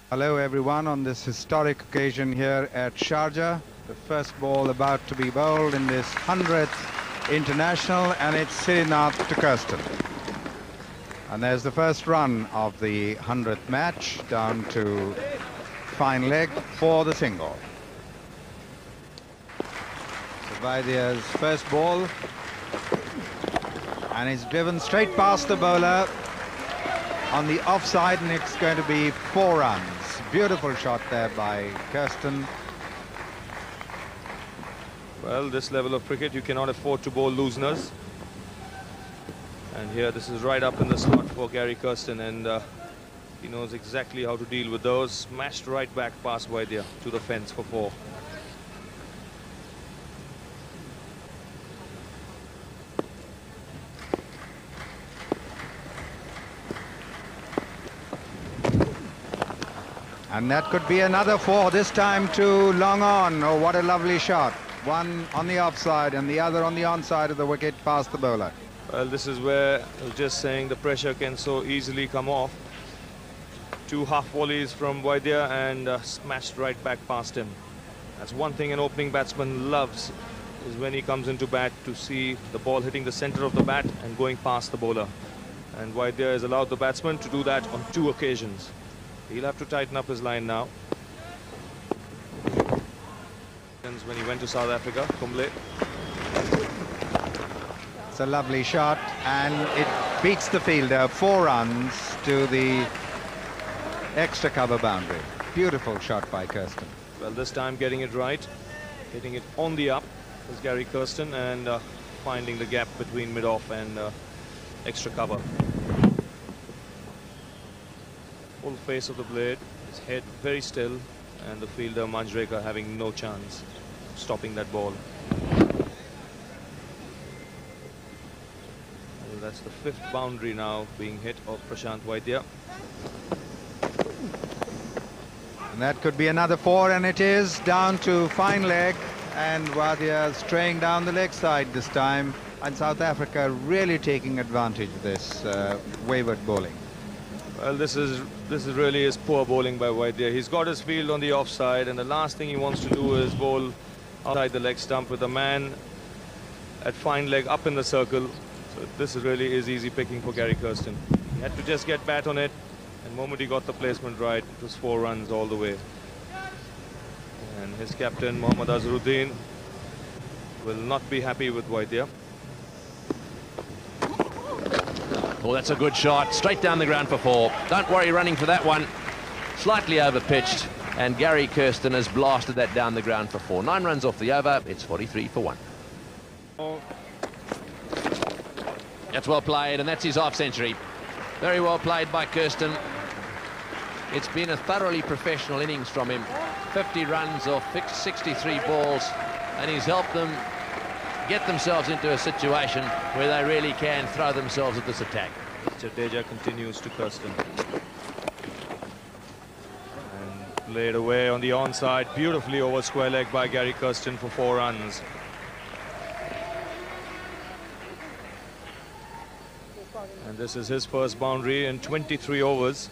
Hello everyone on this historic occasion here at Sharjah. The first ball about to be bowled in this 100th international, and it's Srinath to Kirsten. And there's the first run of the 100th match, down to fine leg for the single. So Vaidya's first ball, and it's driven straight past the bowler on the offside, and it's going to be 4 runs. Beautiful shot there by Kirsten. Well, this level of cricket, you cannot afford to bowl looseners. And here, this is right up in the slot for Gary Kirsten, and he knows exactly how to deal with those. Smashed right back past Vaidya to the fence for 4. And that could be another 4, this time to long on. Oh, what a lovely shot. One on the offside and the other on the onside of the wicket past the bowler. Well, this is where I was just saying the pressure can so easily come off. 2 half volleys from Vaidya and smashed right back past him. That's one thing an opening batsman loves, is when he comes into bat to see the ball hitting the center of the bat and going past the bowler. And Vaidya has allowed the batsman to do that on 2 occasions. He'll have to tighten up his line now. When he went to South Africa, Kumble. It's a lovely shot, and it beats the fielder. 4 runs to the extra cover boundary. Beautiful shot by Kirsten. Well, this time getting it right, hitting it on the up is Gary Kirsten, and finding the gap between mid-off and extra cover. Full face of the blade, his head very still, and the fielder Manjrekar having no chance of stopping that ball. Well, that's the 5th boundary now being hit of Prashant Vaidya. And that could be another 4, and it is down to fine leg, and Vaidya straying down the leg side this time, and South Africa really taking advantage of this wayward bowling. Well, this is really his poor bowling by Vaidya. He's got his field on the offside, and the last thing he wants to do is bowl outside the leg stump with a man at fine leg up in the circle. So this really is easy picking for Gary Kirsten. He had to just get bat on it, and the moment he got the placement right, it was 4 runs all the way. And his captain, Mohammad Azharuddin, will not be happy with Vaidya. Oh, that's a good shot. Straight down the ground for 4. Don't worry running for that one. Slightly over pitched, and Gary Kirsten has blasted that down the ground for 4. 9 runs off the over. It's 43 for 1. That's well played, and that's his half century. Very well played by Kirsten. It's been a thoroughly professional innings from him. 50 runs off 63 balls, and he's helped them get themselves into a situation where they really can throw themselves at this attack. Jadeja continues to Kirsten. And played away on the onside, beautifully over square leg by Gary Kirsten for 4 runs. And this is his first boundary in 23 overs.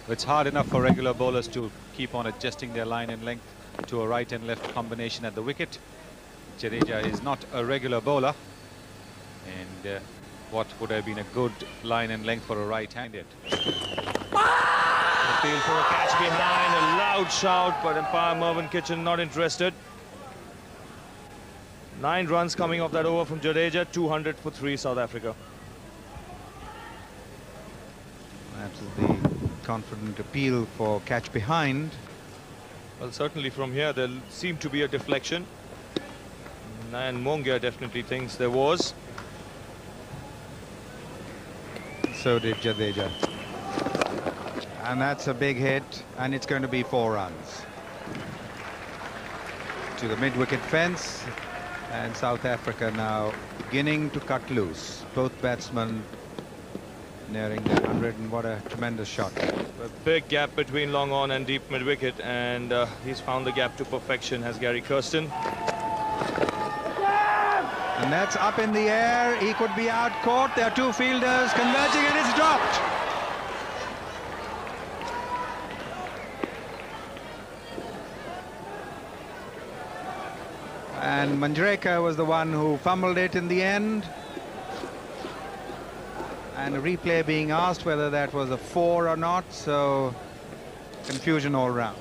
It's hard enough for regular bowlers to keep on adjusting their line and length to a right and left combination at the wicket. Jadeja is not a regular bowler, and what would have been a good line and length for a right-handed. Appeal for a catch behind, a loud shout, but umpire Mervyn Kitchen not interested. 9 runs coming off that over from Jadeja, 200 for 3 South Africa. That's the confident appeal for catch behind. Well, certainly from here there seemed to be a deflection, and Mongia definitely thinks there was. So did Jadeja. And that's a big hit, and it's going to be 4 runs. To the mid-wicket fence, and South Africa now beginning to cut loose. Both batsmen nearing the 100, and what a tremendous shot. A big gap between long on and deep mid-wicket, and he's found the gap to perfection, has Gary Kirsten. And that's up in the air. He could be out caught. There are 2 fielders converging, and it's dropped. and Manjrekar was the one who fumbled it in the end. And a replay being asked whether that was a 4 or not, so confusion all round.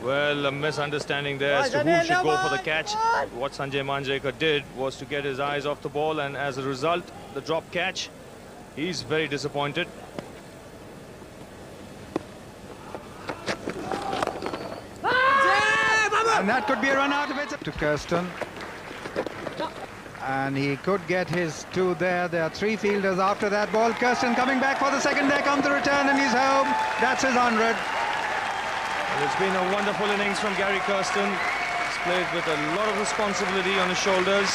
Well, a misunderstanding there as to who should go for the catch. What Sanjay Manjrekar did was to get his eyes off the ball, and as a result, the drop catch. He's very disappointed. And that could be a run out of it to Kirsten. And he could get his 2 there. There are 3 fielders after that ball. Kirsten coming back for the second deck on the return, and he's home. That's his 100. Well, it's been a wonderful innings from Gary Kirsten. He's played with a lot of responsibility on his shoulders.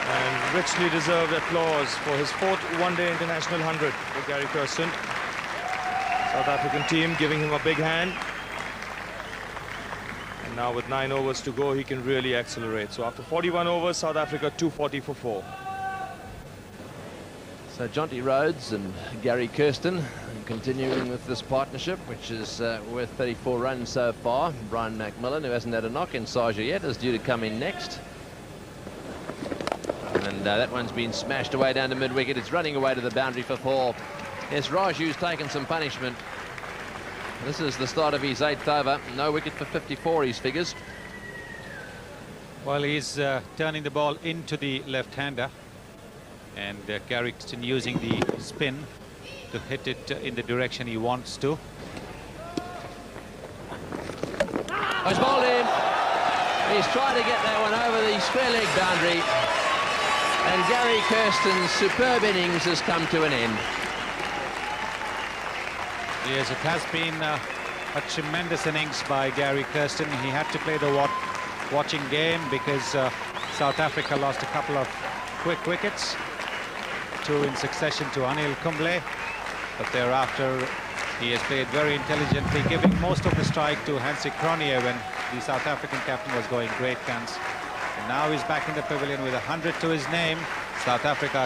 And richly deserved applause for his 4th one-day international 100 for Gary Kirsten. South African team giving him a big hand. And now with 9 overs to go, he can really accelerate. So after 41 overs, South Africa 240 for 4. So Jonty Rhodes and Gary Kirsten continuing with this partnership, which is worth 34 runs so far. Brian McMillan, who hasn't had a knock in Sharjah yet, is due to come in next. And that one's been smashed away down to mid-wicket. It's running away to the boundary for 4. Yes, Raju's taken some punishment. This is the start of his 8th over. No wicket for 54, his figures. Well, he's turning the ball into the left-hander. And Gary Kirsten using the spin to hit it in the direction he wants to. He's bowled in. He's tried to get that one over the square leg boundary. And Gary Kirsten's superb innings has come to an end. Yes, it has been a tremendous innings by Gary Kirsten. He had to play the watching game because South Africa lost a couple of quick wickets, 2 in succession to Anil Kumble, but thereafter he has played very intelligently, giving most of the strike to Hansi Cronje when the South African captain was going great guns. And now he's back in the pavilion with 100 to his name. South Africa